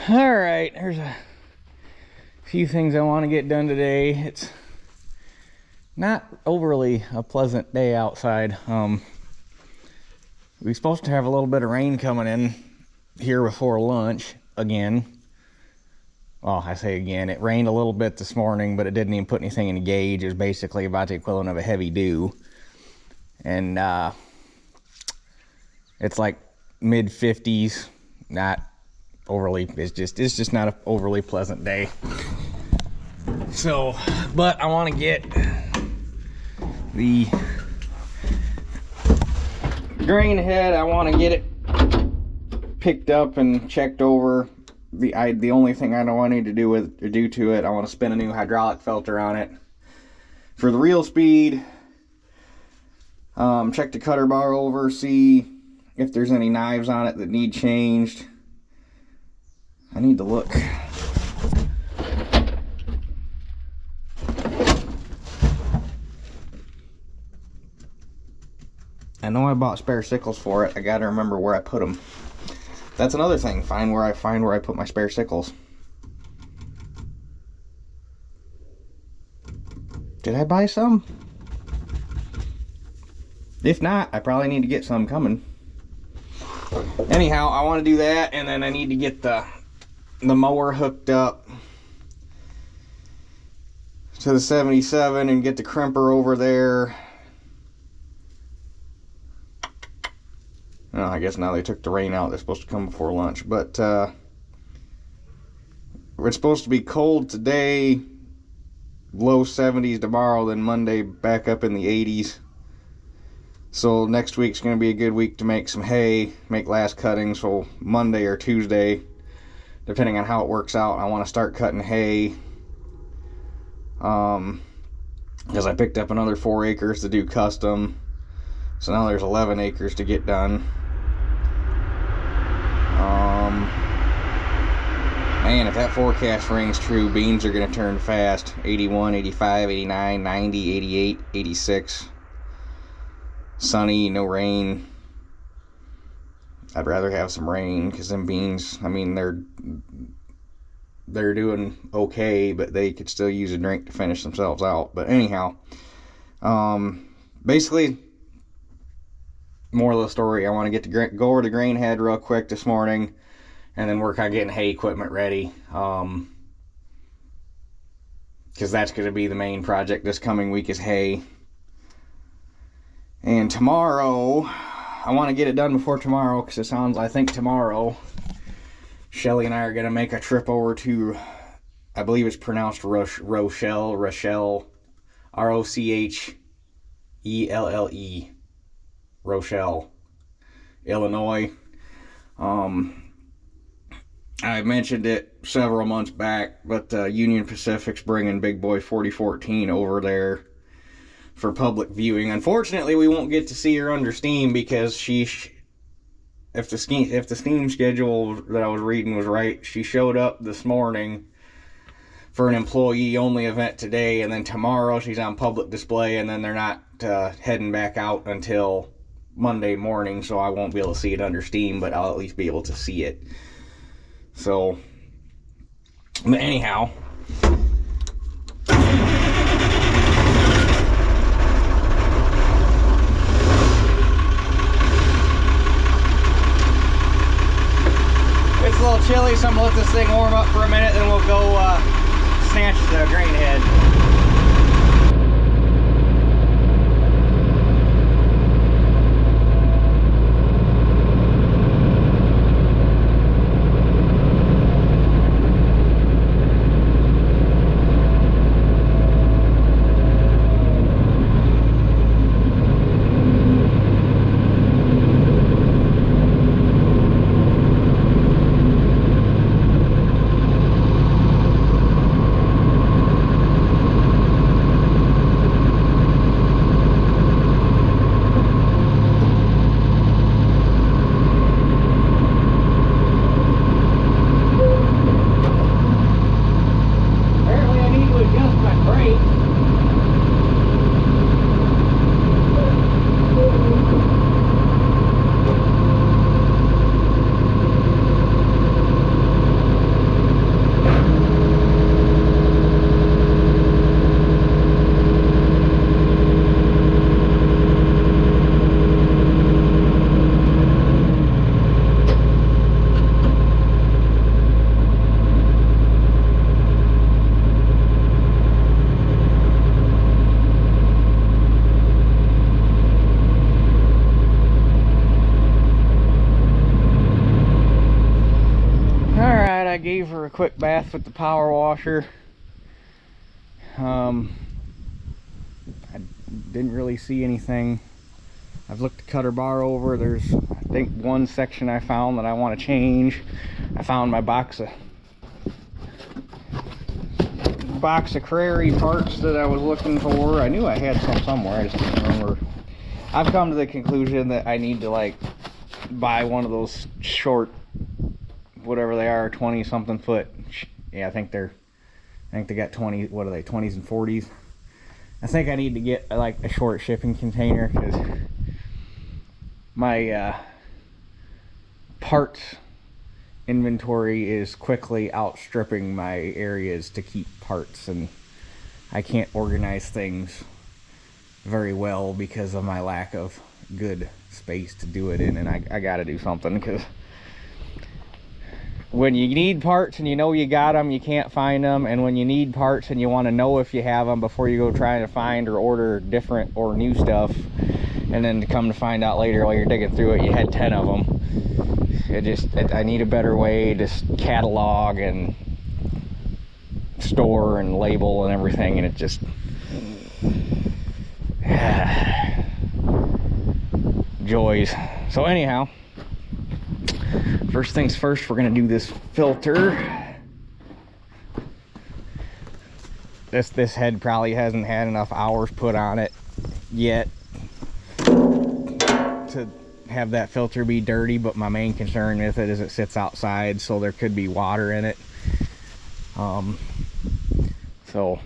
All right, there's a few things I want to get done today. It's not overly a pleasant day outside. We're supposed to have a little bit of rain coming in here before lunch again. Well, I say again, it rained a little bit this morning, but it didn't even put anything in the gauge. It was basically about the equivalent of a heavy dew. And it's like mid 50s, not overly, it's just not an overly pleasant day. So, but I want to get the grain head. I want to get it picked up and checked over. The only thing I know I need to do to it, I want to spin a new hydraulic filter on it for the reel speed. Check the cutter bar over, see if there's any knives on it that need changed. I need to look. I know I bought spare sickles for it. I gotta remember where I put them. That's another thing. Find where I put my spare sickles. Did I buy some? If not, I probably need to get some coming. Anyhow, I want to do that, and then I need to get the mower hooked up to the 77 and get the crimper over there. Oh, I guess now they took the rain out. They're supposed to come before lunch, but it's supposed to be cold today, low 70s tomorrow, then Monday back up in the 80s. So next week's going to be a good week to make some hay, make last cuttings. So Monday or Tuesday, depending on how it works out, I want to start cutting hay. Because I picked up another 4 acres to do custom. So now there's 11 acres to get done. Man, if that forecast rings true, beans are going to turn fast. 81, 85, 89, 90, 88, 86. Sunny, no rain. I'd rather have some rain, because them beans, I mean, they're doing okay, but they could still use a drink to finish themselves out. But anyhow, basically, moral of the story, I want to go over to grain head real quick this morning, and then work on getting hay equipment ready, because that's going to be the main project this coming week is hay. And tomorrow, I want to get it done before tomorrow, because I think tomorrow, Shelly and I are going to make a trip over to, I believe it's pronounced Rochelle, R-O-C-H-E-L-L-E, Rochelle, Illinois. I mentioned it several months back, but Union Pacific's bringing Big Boy 4014 over there for public viewing. Unfortunately, we won't get to see her under steam, because if the steam schedule that I was reading was right, she showed up this morning for an employee-only event today, and then tomorrow she's on public display, and then they're not heading back out until Monday morning, so I won't be able to see it under steam, but I'll at least be able to see it. So, but anyhow, it's a little chilly, so I'm gonna let this thing warm up for a minute, then we'll go snatch the grain head. a quick bath with the power washer. I didn't really see anything. I've looked the cutter bar over. There's, I think, one section I found that I want to change. I found my box of Crary parts that I was looking for. I knew I had some somewhere, I just didn't remember. I've come to the conclusion that I need to like buy one of those short, whatever they are, 20 something foot. Yeah, I think they got 20, what are they, 20s and 40s. I think I need to get like a short shipping container, because my parts inventory is quickly outstripping my areas to keep parts, and I can't organize things very well because of my lack of good space to do it in. And I gotta do something, because when you need parts and you know you got them, you can't find them. And when you need parts and you want to know if you have them before you go trying to find or order different or new stuff, and then to come to find out later while you're digging through it you had 10 of them. I need a better way to catalog and store and label and everything, and it just joys. So anyhow, first things first, we're gonna do this filter. This head probably hasn't had enough hours put on it yet to have that filter be dirty, but my main concern with it is it sits outside, so there could be water in it.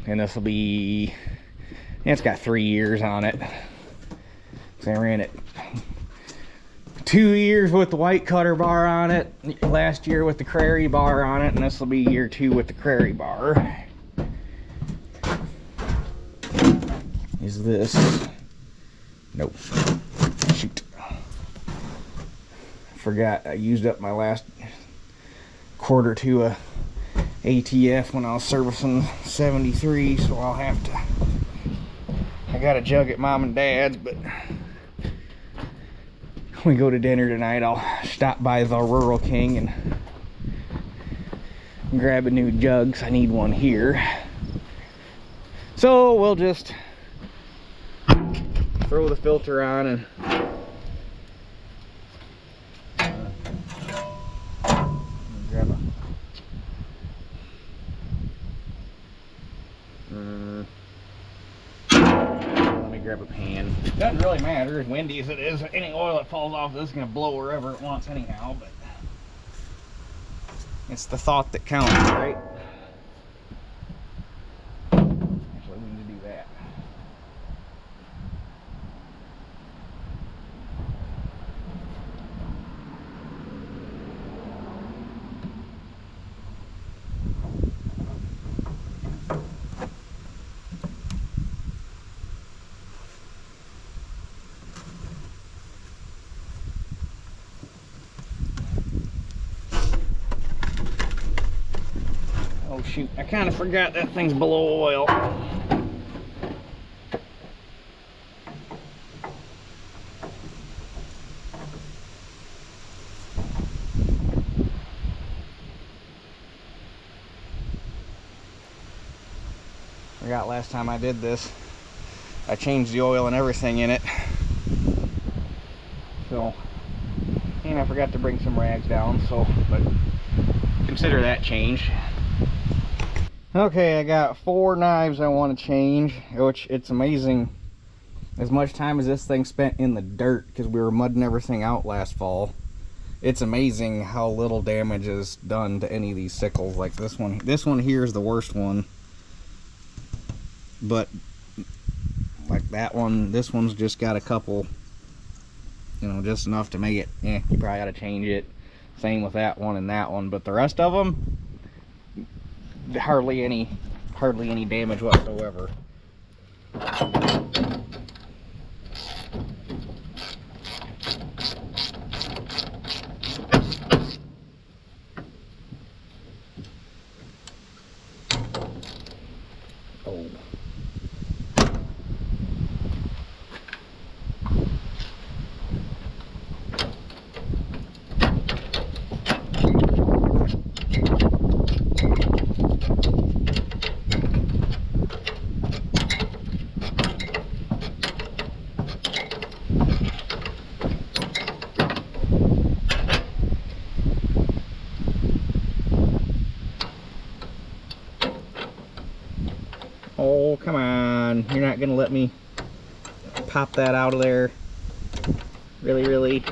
And this will be, it's got 3 years on it. So I ran it 2 years with the white cutter bar on it, last year with the Crary bar on it, and this will be year 2 with the Crary bar. Is this? Nope. Shoot. Forgot I used up my last quarter to a ATF when I was servicing 73, so I'll have to, I got a jug at mom and dad's, but when we go to dinner tonight I'll stop by the Rural King and grab a new jug, 'cause I need one here. So we'll just throw the filter on and grab let me grab a pan. Doesn't really matter, as windy as it is, any oil that falls off this is going to blow wherever it wants anyhow, but it's the thought that counts, right? Actually, we need to do that. Oh shoot, I kind of forgot that thing's below oil. Forgot last time I did this, I changed the oil and everything in it. So, and I forgot to bring some rags down, so, but consider that changed. Okay, I got 4 knives I want to change, which it's amazing as much time as this thing spent in the dirt, because we were mudding everything out last fall. It's amazing how little damage is done to any of these sickles. Like this one. This one here is the worst one, but like that one, this one's just got a couple, you know, just enough to make it, you probably got to change it. Same with that one and that one, but the rest of them, hardly any damage whatsoever. Oh. gonna let me pop that out of there. Really.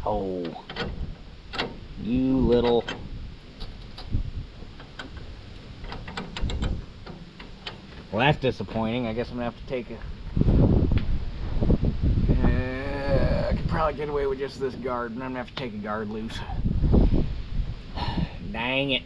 Oh, you little. Well, that's disappointing. I guess I'm gonna have to take a. I could probably get away with just this guard, and I'm gonna have to take a guard loose. Dang it.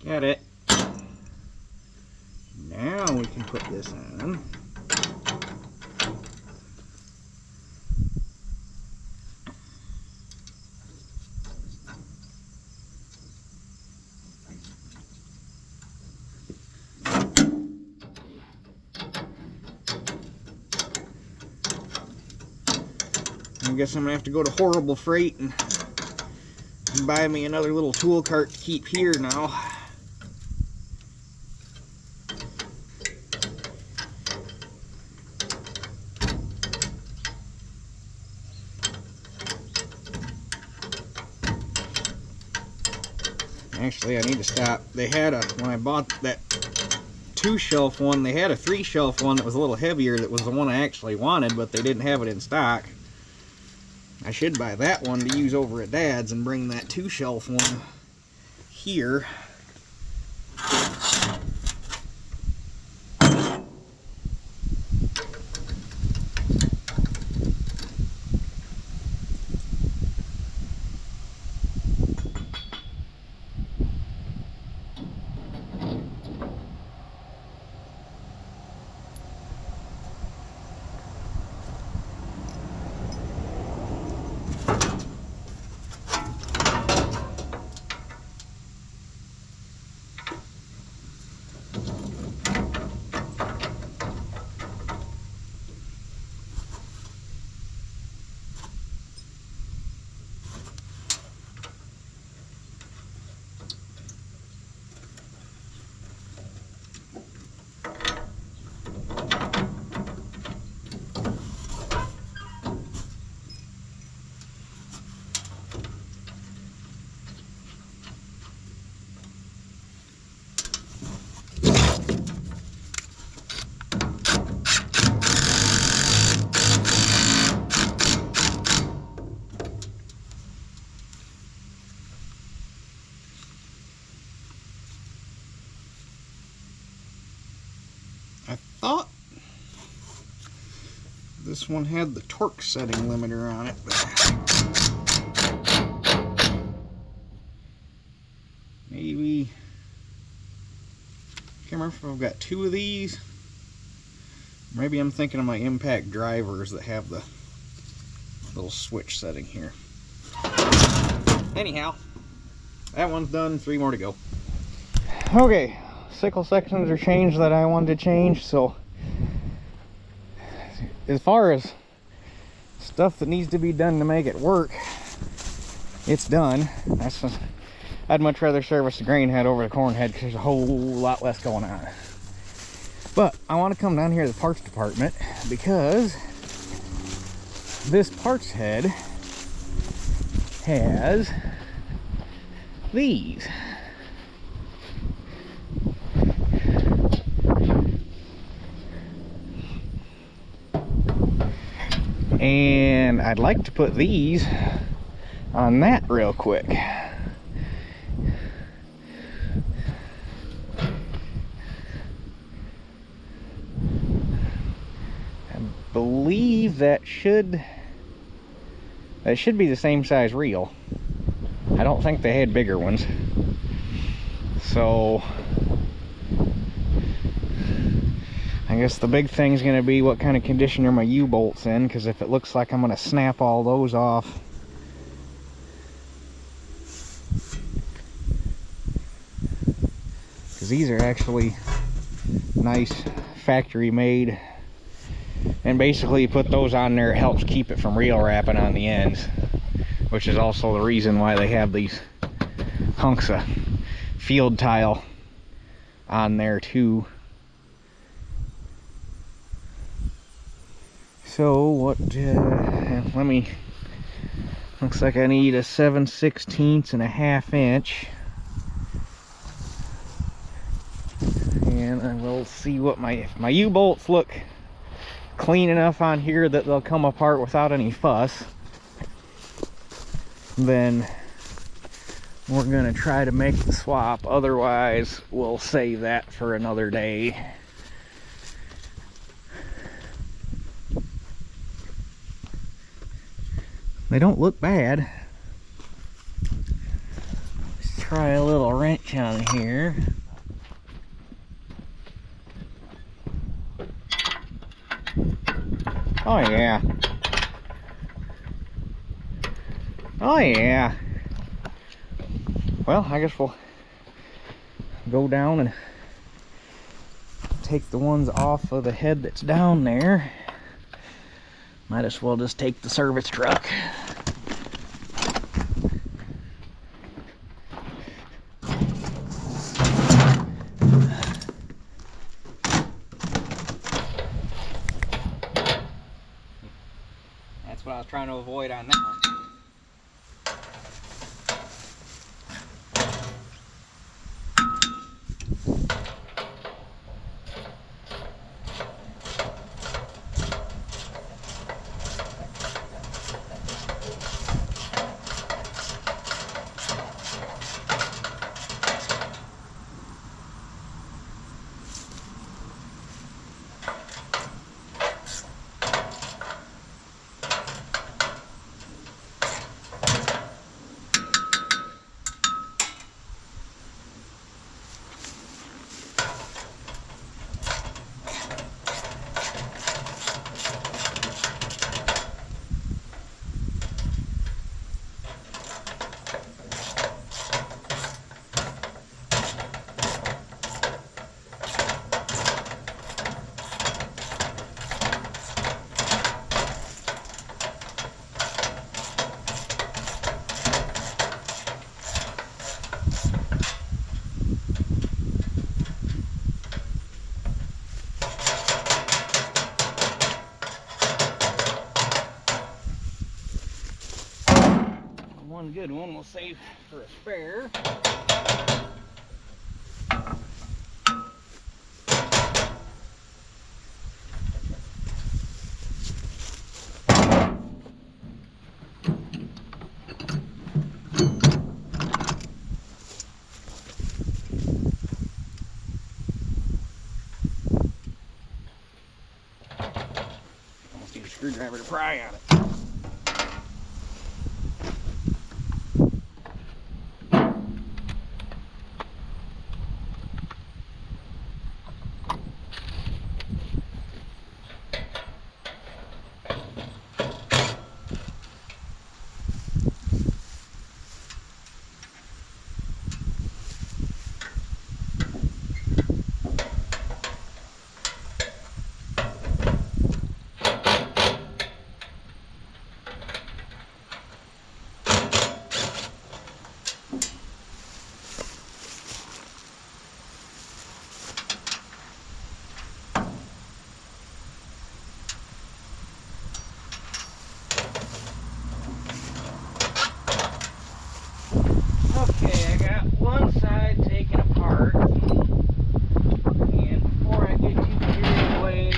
Got it. Now we can put this on. I guess I'm gonna have to go to Horrible Freight and buy me another little tool cart to keep here now. Actually, I need to stop. They had a, when I bought that 2-shelf one, they had a 3-shelf one that was a little heavier that was the one I actually wanted, but they didn't have it in stock. I should buy that one to use over at Dad's and bring that 2-shelf one here. I thought this one had the torque setting limiter on it, but maybe, can't remember if I've got 2 of these. Maybe I'm thinking of my impact drivers that have the little switch setting here. Anyhow, that one's done, 3 more to go. Okay, sickle sections are changed that I wanted to change, so as far as stuff that needs to be done to make it work, it's done. I'd much rather service the grain head over the corn head because there's a whole lot less going on. But I want to come down here to the parts department because this parts head has these. And I'd like to put these on that real quick. I believe that should It should be the same size reel. I don't think they had bigger ones. So I guess the big thing's gonna be what kind of condition are my U-bolts in, because if it looks like I'm gonna snap all those off, because these are actually nice factory made, and basically you put those on there, it helps keep it from reel wrapping on the ends, which is also the reason why they have these hunks of field tile on there too. So what, let me, looks like I need a 7/16 and a ½ inch. And I will see what if my U-bolts look clean enough on here that they'll come apart without any fuss, then we're gonna try to make the swap. Otherwise, we'll save that for another day. They don't look bad. Let's try a little wrench on here. Oh yeah. Oh yeah. Well, I guess we'll go down and take the ones off of the head that's down there. Might as well just take the service truck. That's what I was trying to avoid on that one. One good one we'll save for a spare. Almost need a screwdriver to pry on it. Okay, I got one side taken apart, and before I get too carried away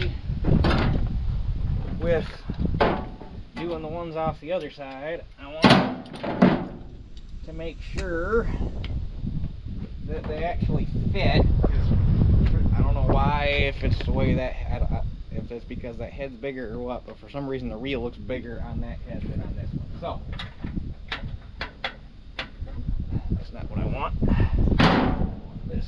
with doing the ones off the other side, I want to make sure that they actually fit. I don't know why, if it's the way that, if it's because that head's bigger or what, but for some reason the reel looks bigger on that head than on this one. So, that's not what I want. This.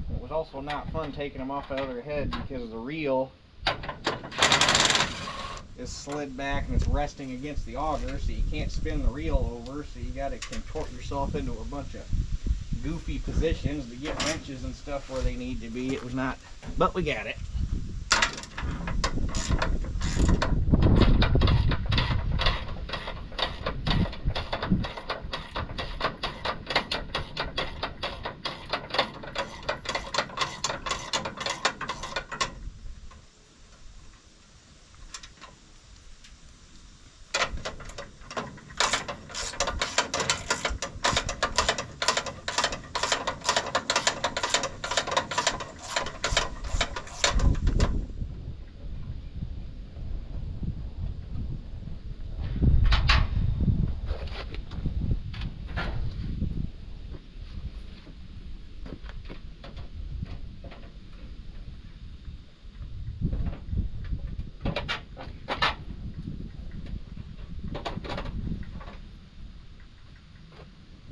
It was also not fun taking them off the other head because the reel is slid back and it's resting against the auger, so you can't spin the reel over, so you got to contort yourself into a bunch of goofy positions to get wrenches and stuff where they need to be. It was not, but we got it.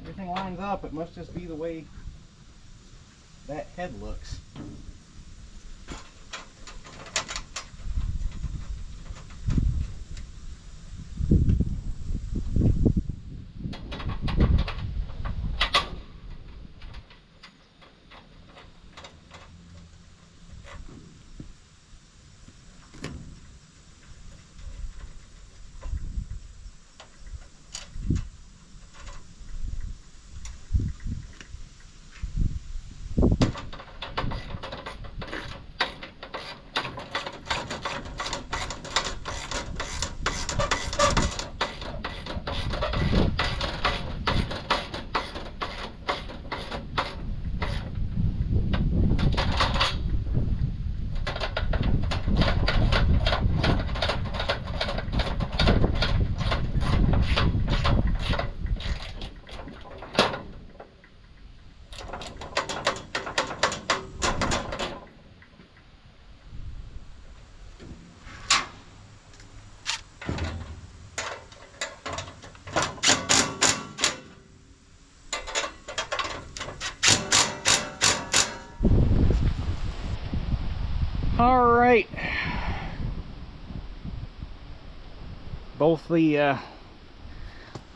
Everything lines up. It must just be the way that head looks. All right, both the I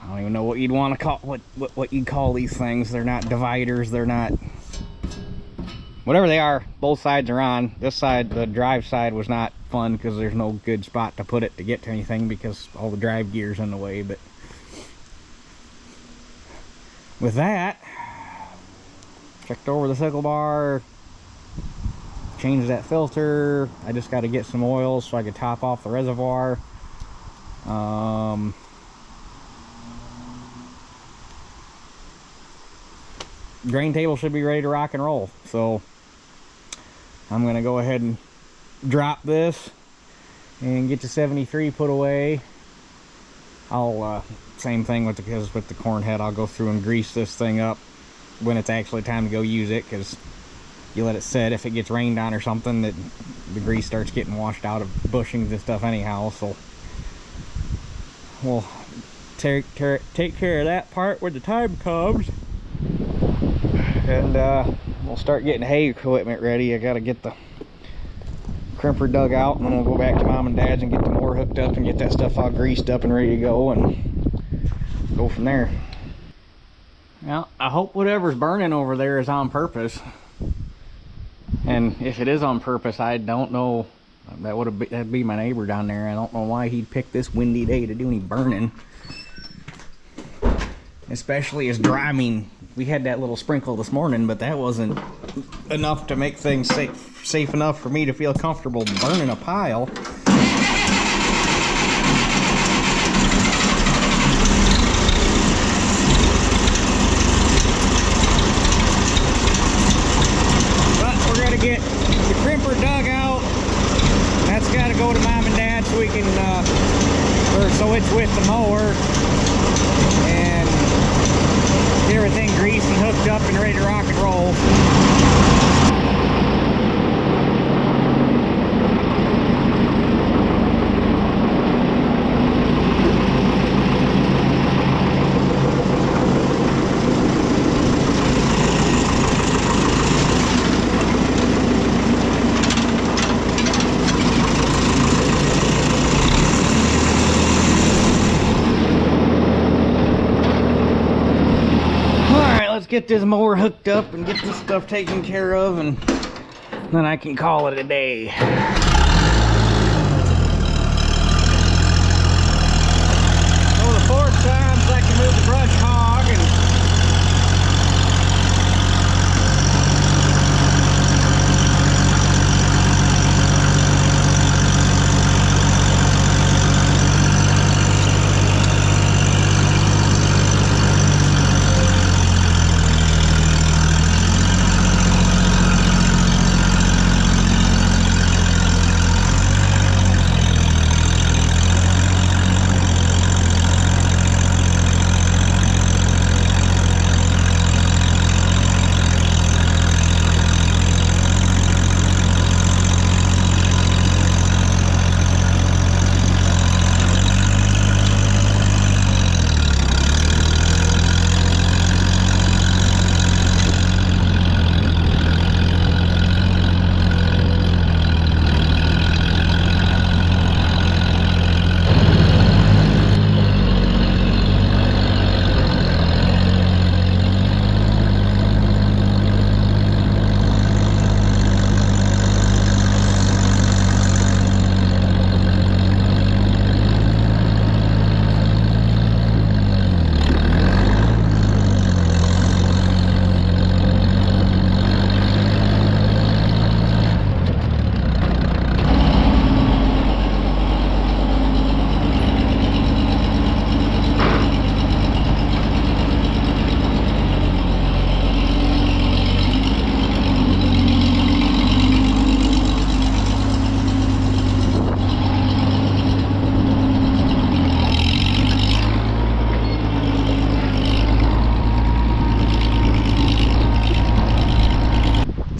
don't even know what you'd want to call what you'd call these things. They're not dividers, they're not whatever they are. Both sides are on. This side, the drive side, was not fun because there's no good spot to put it to get to anything because all the drive gear's in the way. But with that, checked over the cycle bar, changed that filter. I just got to get some oil so I could top off the reservoir. Drain table should be ready to rock and roll, so I'm gonna go ahead and drop this and get to 73 put away. I'll same thing with the corn head. I'll go through and grease this thing up when it's actually time to go use it, because you let it sit. If it gets rained on or something, that the grease starts getting washed out of bushings and stuff anyhow. So we'll take care of that part when the time comes, and we'll start getting hay equipment ready. I gotta get the crimper dug out, and then we'll go back to Mom and Dad's and get the mower hooked up and get that stuff all greased up and ready to go, and go from there. Well, I hope whatever's burning over there is on purpose. And if it is on purpose, I don't know. That'd be my neighbor down there. I don't know why he'd pick this windy day to do any burning. Especially as dry. I mean, we had that little sprinkle this morning, but that wasn't enough to make things safe enough for me to feel comfortable burning a pile. Get the crimper dug out. That's got to go to Mom and Dad so we can, so it's with the mower, and get everything greasy hooked up and ready to rock and roll. Get this mower hooked up and get this stuff taken care of, and then I can call it a day. So the 4 times I can move the brush hog and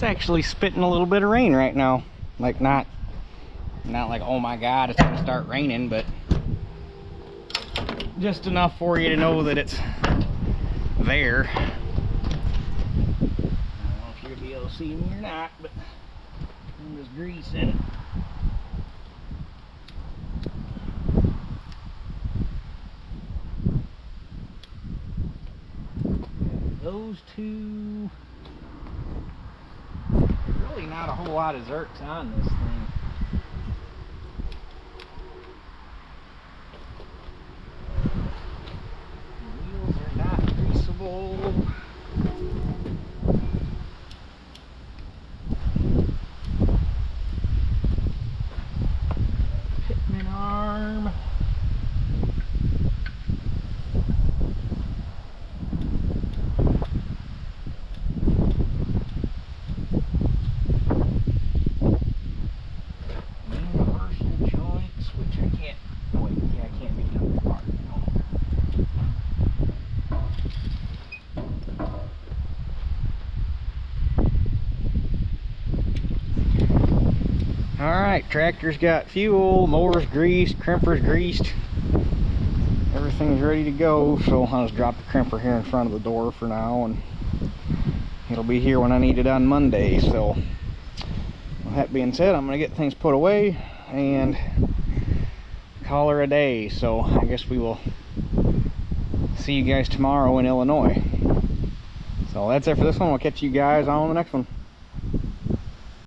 actually spitting a little bit of rain right now. Like not like, oh my god, it's gonna start raining, but just enough for you to know that it's there. I don't know if you'll be able to see me or not, but there's grease in it. Those two. Really not a whole lot of zerks on this thing. The wheels are not greasable. Pitman arm. Alright, tractor's got fuel, mower's greased, crimper's greased. Everything's ready to go, so I'll just drop the crimper here in front of the door for now, and it'll be here when I need it on Monday. So, with that being said, I'm going to get things put away and call her a day. So, I guess we will see you guys tomorrow in Illinois. So, that's it for this one. We'll catch you guys on the next one.